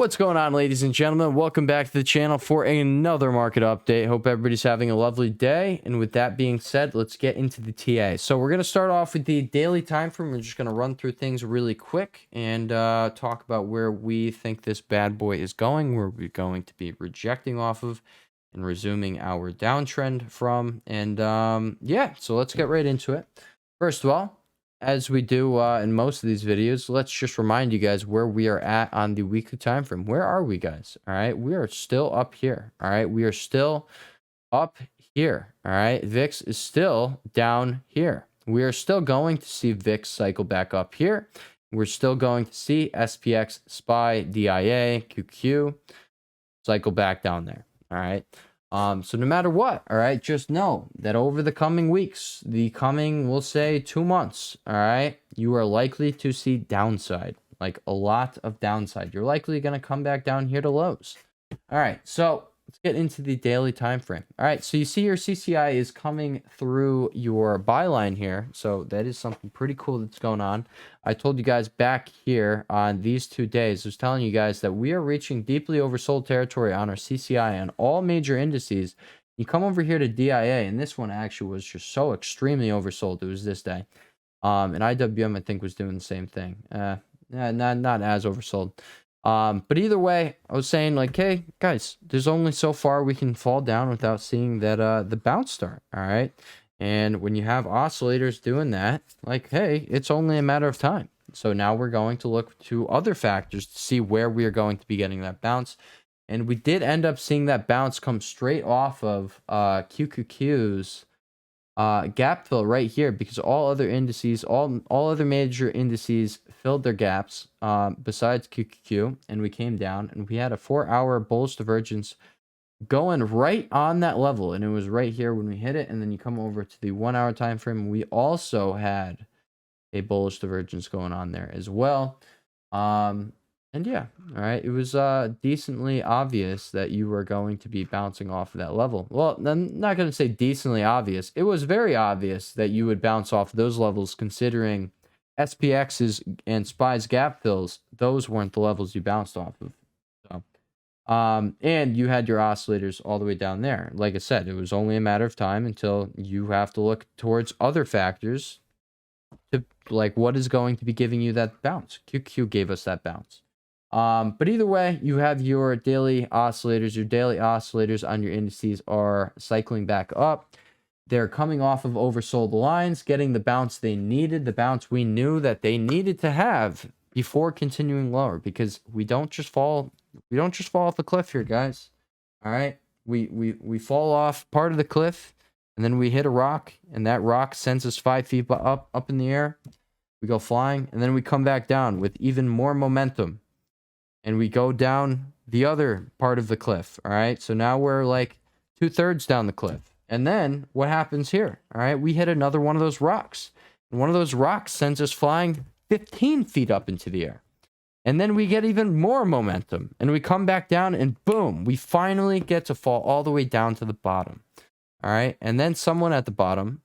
What's going on, ladies and gentlemen? Welcome back to the channel for another market update. Hope everybody's having a lovely day. And with that being said, let's get into the TA. So we're going to start off with the daily time frame. We're just going to run through things really quick and talk about where we think this bad boy is going, where we're going to be rejecting off of and resuming our downtrend from. And yeah, so let's get right into it. First of all, as we do in most of these videos, let's just remind you guys where we are at on the weekly time frame. Where are we, guys? All right, we are still up here. All right, we are still up here. All right, VIX is still down here. We are still going to see VIX cycle back up here. We're still going to see SPX, SPY, DIA, QQ cycle back down there. All right. So no matter what, all right, just know that over the coming weeks, we'll say 2 months, all right, you are likely to see downside, like a lot of downside. You're likely going to come back down here to lows. All right, so let's get into the daily time frame. All right, so you see your CCI is coming through your buy line here. So that is something pretty cool that's going on. I told you guys back here on these 2 days, I was telling you guys that we are reaching deeply oversold territory on our CCI on all major indices. You come over here to DIA, and this one actually was just so extremely oversold. It was this day. And IWM, I think, was doing the same thing. Not as oversold. But either way, I was saying, like, hey, guys, there's only so far we can fall down without seeing that the bounce start, all right? And when you have oscillators doing that, like, hey, it's only a matter of time. So now we're going to look to other factors to see where we are going to be getting that bounce. And we did end up seeing that bounce come straight off of QQQ's gap fill right here, because all other indices, all other major indices filled their gaps besides QQQ, and we came down and we had a 4-hour bullish divergence going right on that level, and it was right here when we hit it. And then you come over to the 1-hour time frame, we also had a bullish divergence going on there as well. And yeah, all right, it was decently obvious that you were going to be bouncing off of that level. Well, I'm not going to say decently obvious. It was very obvious that you would bounce off those levels, considering SPX's and SPY's gap fills. Those weren't the levels you bounced off of. So, and you had your oscillators all the way down there. Like I said, it was only a matter of time until you have to look towards other factors to, like, what is going to be giving you that bounce. QQ gave us that bounce. But either way, you have your daily oscillators. Your daily oscillators on your indices are cycling back up. They're coming off of oversold lines, getting the bounce they needed, the bounce we knew that they needed to have before continuing lower, because we don't just fall off the cliff here, guys. All right, we fall off part of the cliff, and then we hit a rock, and that rock sends us 5 feet up in the air. We go flying, and then we come back down with even more momentum. And we go down the other part of the cliff, all right? So now we're like 2/3 down the cliff. And then what happens here, all right? We hit another one of those rocks. And one of those rocks sends us flying 15 feet up into the air. And then we get even more momentum. And we come back down, and boom, we finally get to fall all the way down to the bottom, all right? And then someone at the bottom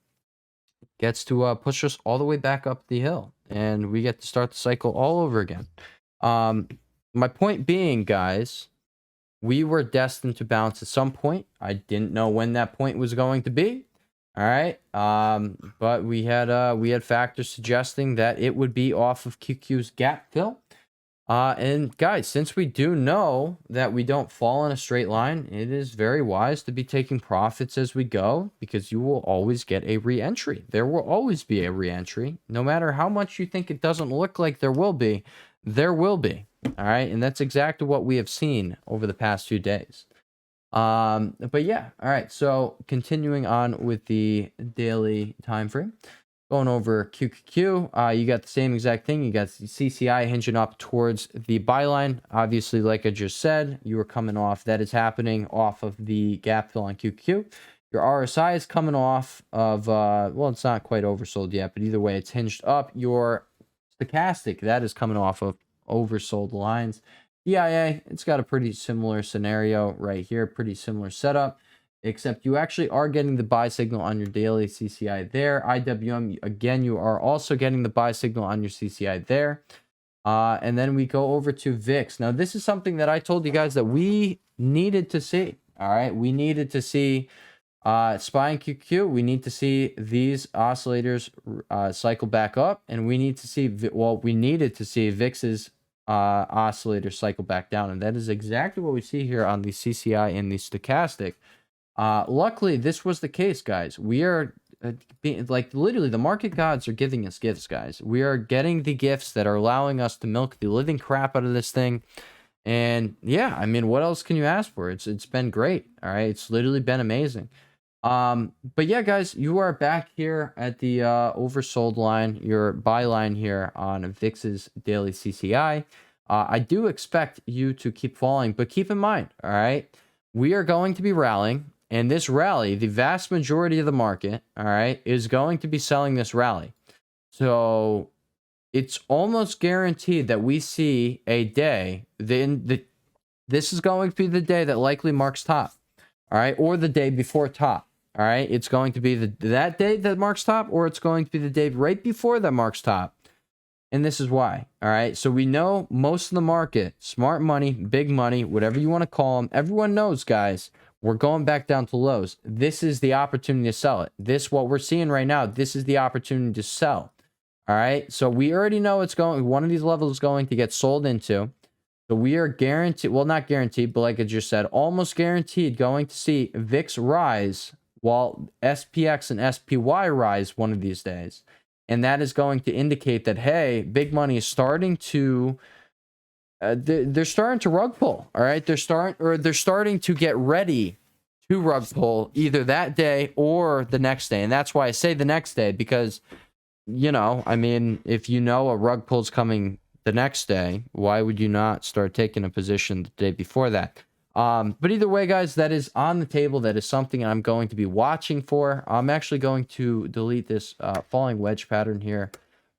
gets to push us all the way back up the hill. And we get to start the cycle all over again. My point being, guys, we were destined to bounce at some point. I didn't know when that point was going to be. All right. But we had factors suggesting that it would be off of QQ's gap fill. And guys, since we do know that we don't fall in a straight line, it is very wise to be taking profits as we go, because you will always get a re-entry. There will always be a re-entry. No matter how much you think it doesn't look like there will be, there will be. All right, and that's exactly what we have seen over the past few days. But yeah, all right, so continuing on with the daily time frame, going over QQQ, you got the same exact thing. You got CCI hinging up towards the buy line. Obviously, like I just said, you were coming off, that is happening off of the gap fill on QQQ. Your RSI is coming off of, well, it's not quite oversold yet, but either way, it's hinged up. Your stochastic, that is coming off of oversold lines. DIA, it's got a pretty similar scenario right here, pretty similar setup, except you actually are getting the buy signal on your daily CCI there. IWM, again, you are also getting the buy signal on your CCI there. And then we go over to VIX. Now, this is something that I told you guys that we needed to see. All right, we needed to see SPY and QQ. We need to see these oscillators cycle back up, and we need to see, well, we needed to see VIX's oscillator cycle back down, and that is exactly what we see here on the CCI and the stochastic. Luckily, this was the case, guys. We are like literally the market gods are giving us gifts, guys. We are getting the gifts that are allowing us to milk the living crap out of this thing. And yeah, I mean, what else can you ask for? It's been great. All right, it's literally been amazing. But yeah, guys, you are back here at the oversold line, your buy line here on VIX's daily CCI. I do expect you to keep falling, but keep in mind, all right, we are going to be rallying, and this rally, the vast majority of the market, all right, is going to be selling this rally. So it's almost guaranteed that we see a day, this is going to be the day that likely marks top, all right, or the day before top, all right. It's going to be that day that marks top, or it's going to be the day right before that marks top. And this is why, all right. So we know most of the market, smart money, big money, whatever you want to call them, everyone knows, guys, we're going back down to lows. This is the opportunity to sell it. What we're seeing right now, this is the opportunity to sell. All right, so we already know it's going, one of these levels is going to get sold into. So we are guaranteed, well, not guaranteed, but like I just said, almost guaranteed going to see VIX rise while SPX and SPY rise one of these days. And that is going to indicate that, hey, big money is starting to, they're starting to rug pull. All right, they're starting to get ready to rug pull either that day or the next day. And that's why I say the next day, because you know, I mean, if you know a rug pull's coming the next day, why would you not start taking a position the day before that? But either way, guys, that is on the table. That is something I'm going to be watching for. I'm actually going to delete this falling wedge pattern here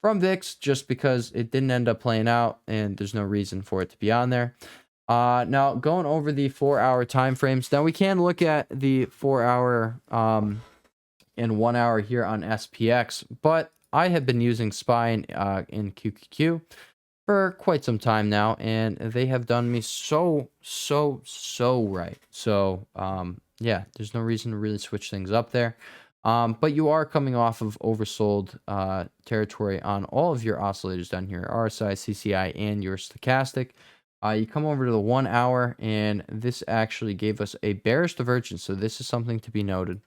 from VIX just because it didn't end up playing out and there's no reason for it to be on there. Now, going over the 4-hour time frames. Now, we can look at the 4-hour and 1 hour here on SPX, but I have been using SPY in QQQ for quite some time now, and they have done me so right. So, yeah, there's no reason to really switch things up there. But you are coming off of oversold territory on all of your oscillators down here, RSI, CCI, and your stochastic. You come over to the 1 hour, and this actually gave us a bearish divergence, so this is something to be noted.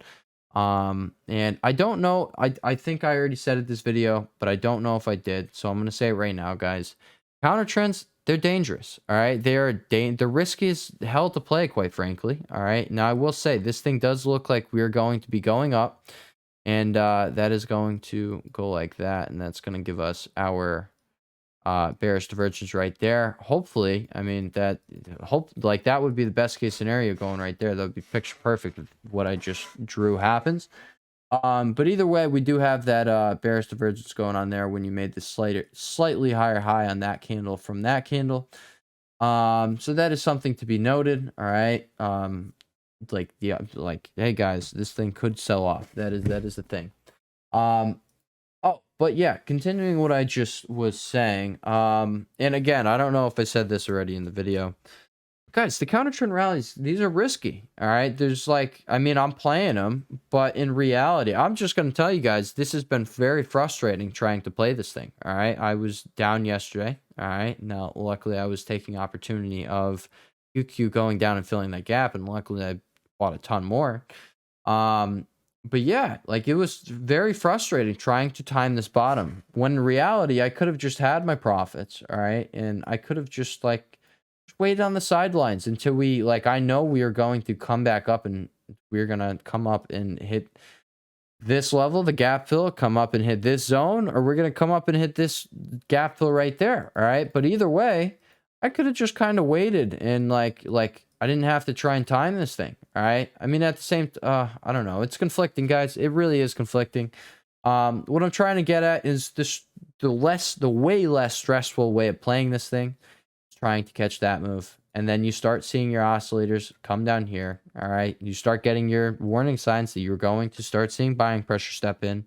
And I don't know, I think I already said it this video, but I don't know if I did, so I'm going to say it right now, guys. Counter trends, they're dangerous, all right? The risk is hell to play, quite frankly, all right? Now, I will say, this thing does look like we're going to be going up, and that is going to go like that, and that's going to give us our bearish divergence right there. Hopefully, I mean, that would be the best case scenario going right there. That would be picture perfect if what I just drew happens. But either way, we do have that bearish divergence going on there when you made the slightly higher high on that candle from that candle. So that is something to be noted. All right. Hey guys, this thing could sell off. That is the thing. Oh, but yeah, continuing what I just was saying, and again, I don't know if I said this already in the video. Guys, the counter trend rallies, these are risky, all right? There's I'm playing them, but in reality, I'm just going to tell you guys, this has been very frustrating trying to play this thing, all right? I was down yesterday, all right? Now, luckily, I was taking opportunity of QQ going down and filling that gap, and luckily, I bought a ton more. But yeah, it was very frustrating trying to time this bottom, when in reality, I could have just had my profits, all right? And I could have just waited on the sidelines until I know we are going to come back up, and we're going to come up and hit this level, the gap fill, come up and hit this zone, or we're going to come up and hit this gap fill right there, all right? But either way, I could have just kind of waited and I didn't have to try and time this thing, all right? I mean, at the same, I don't know. It's conflicting, guys. It really is conflicting. What I'm trying to get at is the way less stressful way of playing this thing, trying to catch that move. And then you start seeing your oscillators come down here, all right? You start getting your warning signs that you're going to start seeing buying pressure step in.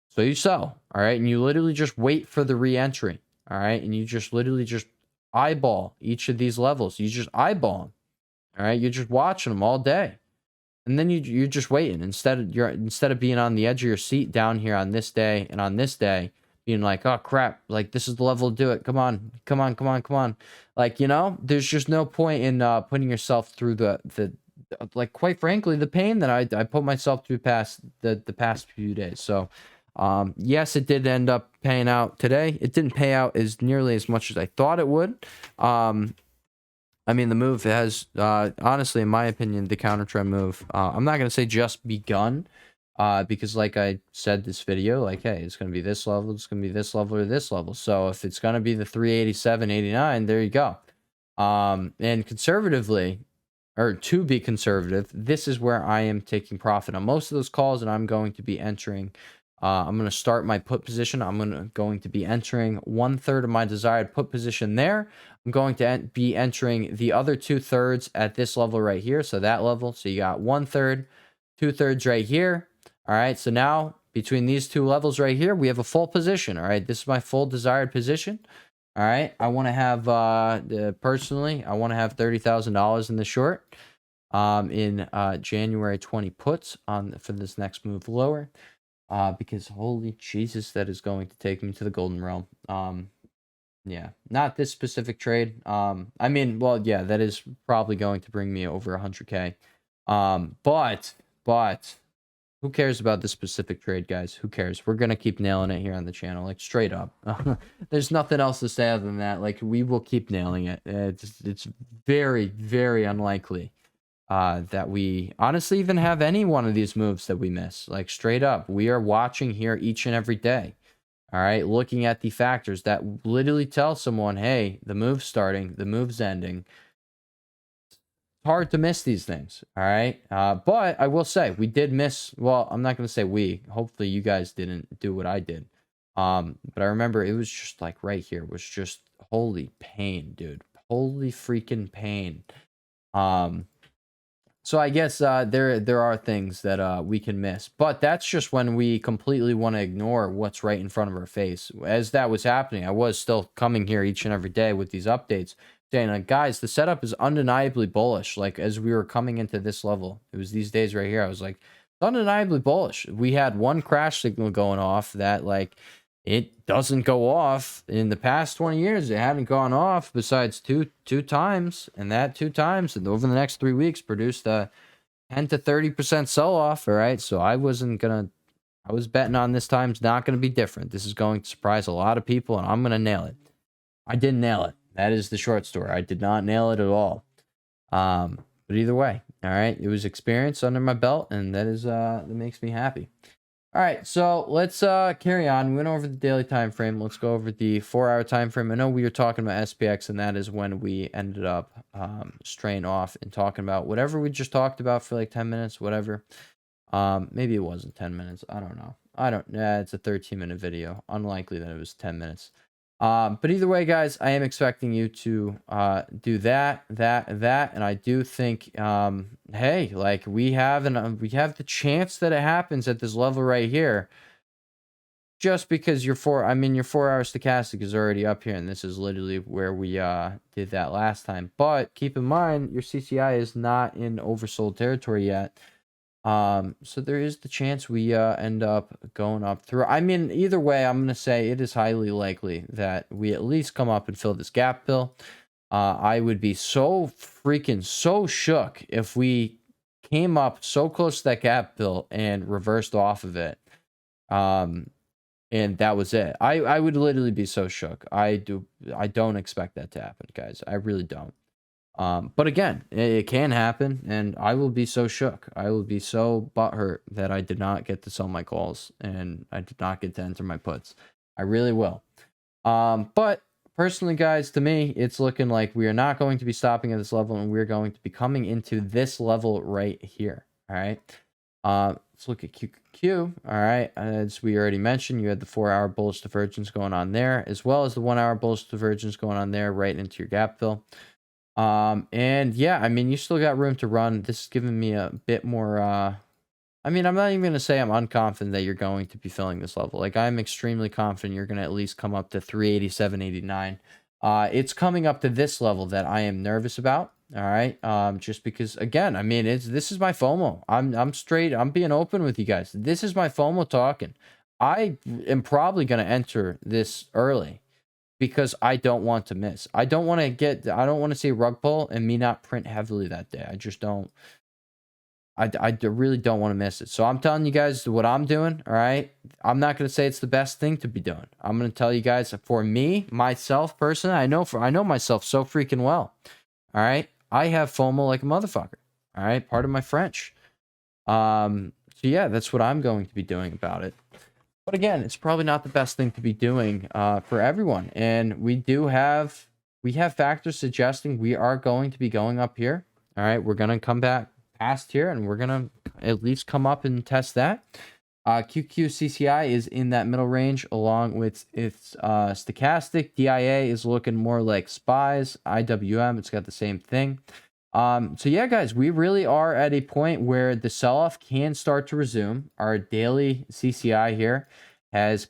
So you sell, all right? And you literally just wait for the re-entry. All right. And you just literally just eyeball each of these levels. You just eyeball them. All right. You're just watching them all day. And then you're just waiting. Instead of being on the edge of your seat down here on this day and on this day, being like, oh crap, like this is the level to do it. Come on, come on, come on, come on. Like, you know, there's just no point in putting yourself through the like, quite frankly, the pain that I put myself through past the past few days. So yes, it did end up paying out today. It didn't pay out as nearly as much as I thought it would. I mean, the move has, honestly, in my opinion, the counter trend move, I'm not going to say just begun, because like I said this video, like, hey, it's going to be this level, it's going to be this level or this level. So if it's going to be the 387.89, there you go. And conservatively, or to be conservative, this is where I am taking profit on most of those calls, and I'm going to be entering, I'm going to start my put position. I'm going to be entering 1/3 of my desired put position there. I'm going to be entering the other 2/3 at this level right here. So that level. So you got 1/3, 2/3 right here. All right. So now between these two levels right here, we have a full position. All right. This is my full desired position. All right. I want to have, personally, I want to have $30,000 in the short, in January 20 puts for this next move lower. Because holy Jesus, that is going to take me to the golden realm. Yeah, not this specific trade. I mean, well, yeah, that is probably going to bring me over 100K. But who cares about this specific trade, guys? Who cares? We're gonna keep nailing it here on the channel, like straight up. There's nothing else to say other than that. Like, we will keep nailing it. It's very, very unlikely that we honestly even have any one of these moves that we miss. Like, straight up, we are watching here each and every day. All right, looking at the factors that literally tell someone, hey, the move's starting, the move's ending. It's hard to miss these things. All right, but I will say we did miss. Well, I'm not going to say we. Hopefully, you guys didn't do what I did. But I remember it was just like right here was just holy pain, dude. Holy freaking pain. So I guess there are things that we can miss, but that's just when we completely want to ignore what's right in front of our face. As that was happening, I was still coming here each and every day with these updates saying, like, guys, the setup is undeniably bullish. Like, as we were coming into this level, it was these days right here. I was like, it's undeniably bullish. We had one crash signal going off that, like, it doesn't go off. In the past 20 years, it hadn't gone off besides two times, and that 2 times and over the next 3 weeks produced a 10 to 30% sell-off. All right, so I was betting on this time's not going to be different. This is going to surprise a lot of people, and I'm going to nail it. I didn't nail it. That is the short story. I did not nail it at all. But either way, all right, it was experience under my belt, and that makes me happy. All right, so let's carry on. We went over the daily time frame. Let's go over the 4-hour time frame. I know we were talking about SPX, and that is when we ended up straying off and talking about whatever we just talked about for like 10 minutes, whatever. Maybe it wasn't 10 minutes. I don't know. It's a 13-minute video. Unlikely that it was 10 minutes. But either way, guys, I am expecting you to do that, and I do think, hey, like, we have the chance that it happens at this level right here. Just because your 4-hour stochastic is already up here, and this is literally where we did that last time. But keep in mind, your CCI is not in oversold territory yet. So there is the chance we end up going up through. I mean, either way, I'm going to say it is highly likely that we at least come up and fill this gap fill. I would be so shook if we came up so close to that gap fill and reversed off of it. And that was it. I would literally be so shook. I don't expect that to happen, guys. I really don't. But again, it can happen, and I will be so shook. I will be so butthurt that I did not get to sell my calls, and I did not get to enter my puts. I really will. But personally, guys, to me, it's looking like we are not going to be stopping at this level, and we're going to be coming into this level right here. All right. Let's look at QQQ. All right. As we already mentioned, you had the 4-hour bullish divergence going on there, as well as the 1-hour bullish divergence going on there right into your gap fill. And yeah, I mean, you still got room to run. This is giving me a bit more I mean, I'm not even going to say I'm unconfident that you're going to be filling this level. Like, I'm extremely confident you're going to at least come up to 387.89. It's coming up to this level that I am nervous about. All right. Just because, again, I mean, this is my FOMO. I'm being open with you guys. This is my FOMO talking. I am probably going to enter this early because I don't want to miss. I don't want to see a rug pull and me not print heavily that day. I just don't. I really don't want to miss it. So I'm telling you guys what I'm doing, all right? I'm not going to say it's the best thing to be doing. I'm going to tell you guys, for me, myself personally, I know myself so freaking well, all right? I have FOMO like a motherfucker, all right? Pardon my French. So yeah, that's what I'm going to be doing about it. But again, it's probably not the best thing to be doing for everyone. And we have factors suggesting we are going to be going up here. All right, we're going to come back past here and we're going to at least come up and test that. QQCCI is in that middle range along with its stochastic. DIA is looking more like SPYs. IWM, it's got the same thing. So yeah, guys, we really are at a point where the sell-off can start to resume. Our daily CCI here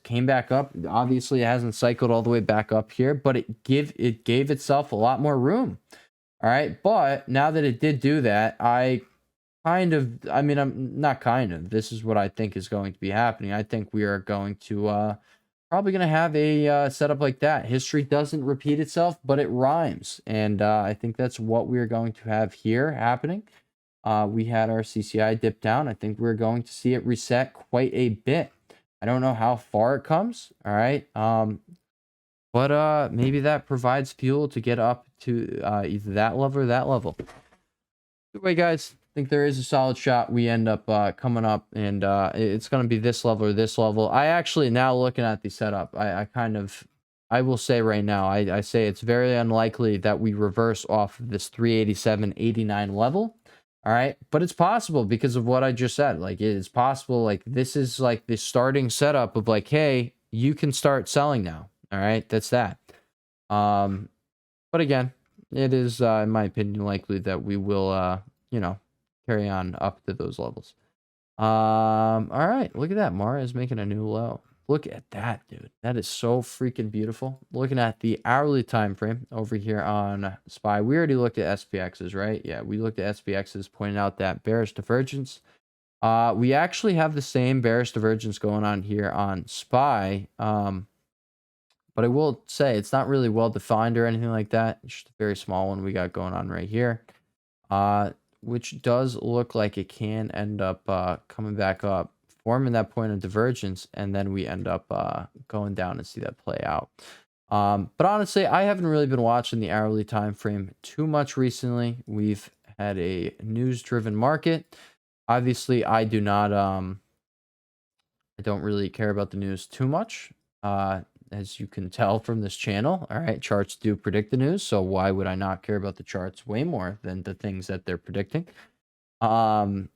came back up. Obviously, it hasn't cycled all the way back up here, but it gave itself a lot more room. All right, but now that it did do that, this is what I think is going to be happening. I think we are going to probably going to have a setup like that. History doesn't repeat itself, but it rhymes. And I think that's what we're going to have here happening. We had our CCI dip down. I think we're going to see it reset quite a bit. I don't know how far it comes. All right. But maybe that provides fuel to get up to either that level or that level. Anyway, guys, I think there is a solid shot we end up coming up, and it's going to be this level or this level. I actually, now looking at the setup, I will say right now, I say it's very unlikely that we reverse off of this 387.89 level. All right, but it's possible because of what I just said. Like, it is possible. Like, this is like the starting setup of like, hey, you can start selling now. All right, that's that. But again, it is, in my opinion, likely that we will, carry on up to those levels. All right, look at that. Mara is making a new low. Look at that, dude. That is so freaking beautiful. Looking at the hourly time frame over here on SPY. We already looked at SPXs, right? Yeah, we looked at SPXs, pointing out that bearish divergence. We actually have the same bearish divergence going on here on SPY. But I will say it's not really well defined or anything like that. It's just a very small one we got going on right here. Which does look like it can end up coming back up, forming that point of divergence, and then we end up going down and see that play out. But honestly, I haven't really been watching the hourly time frame too much recently. We've had a news-driven market. Obviously, I don't really care about the news too much. As you can tell from this channel, all right, charts do predict the news, so why would I not care about the charts way more than the things that they're predicting? But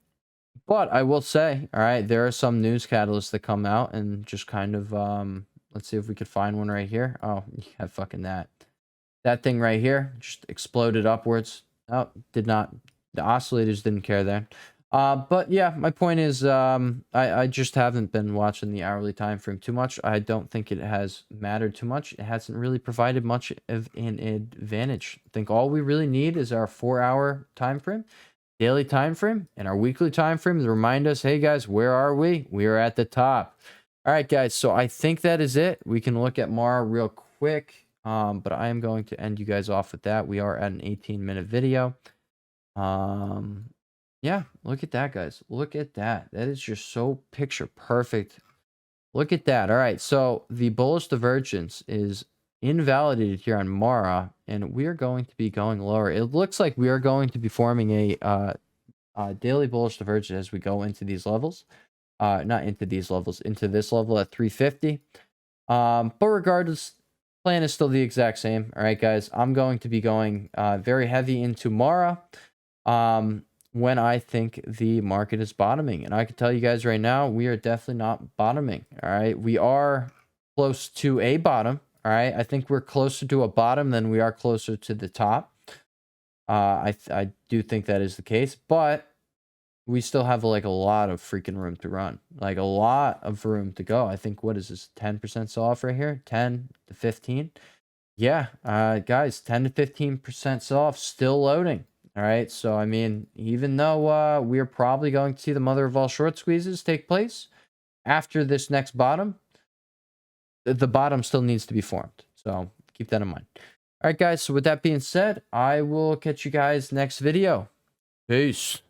I will say, all right, there are some news catalysts that come out and just kind of, let's see if we could find one right here. Oh, yeah, fucking that thing right here just exploded upwards. Oh, did not, the oscillators didn't care there. But yeah, my point is, I just haven't been watching the hourly time frame too much. I don't think it has mattered too much. It hasn't really provided much of an advantage. I think all we really need is our 4-hour time frame, daily time frame, and our weekly time frame to remind us, hey guys, where are we? We are at the top. All right, guys. So I think that is it. We can look at Mara real quick. But I am going to end you guys off with that. We are at an 18-minute video. Yeah, look at that, guys. Look at that. That is just so picture perfect. Look at that. All right, so the bullish divergence is invalidated here on Mara, and we are going to be going lower. It looks like we are going to be forming a daily bullish divergence as we go into these levels. Not into these levels, into this level at 350. But regardless, plan is still the exact same. All right, guys, I'm going to be going very heavy into Mara. When I think the market is bottoming. And I can tell you guys right now, we are definitely not bottoming. All right. We are close to a bottom. All right. I think we're closer to a bottom than we are closer to the top. I do think that is the case, but we still have like a lot of freaking room to run, like a lot of room to go. I think, what is this, 10% sell off right here, 10 to 15. Yeah, guys, 10 to 15% sell off, still loading. All right, so I mean, even though we're probably going to see the mother of all short squeezes take place after this next bottom, the bottom still needs to be formed. So keep that in mind. All right, guys, so with that being said, I will catch you guys next video. Peace.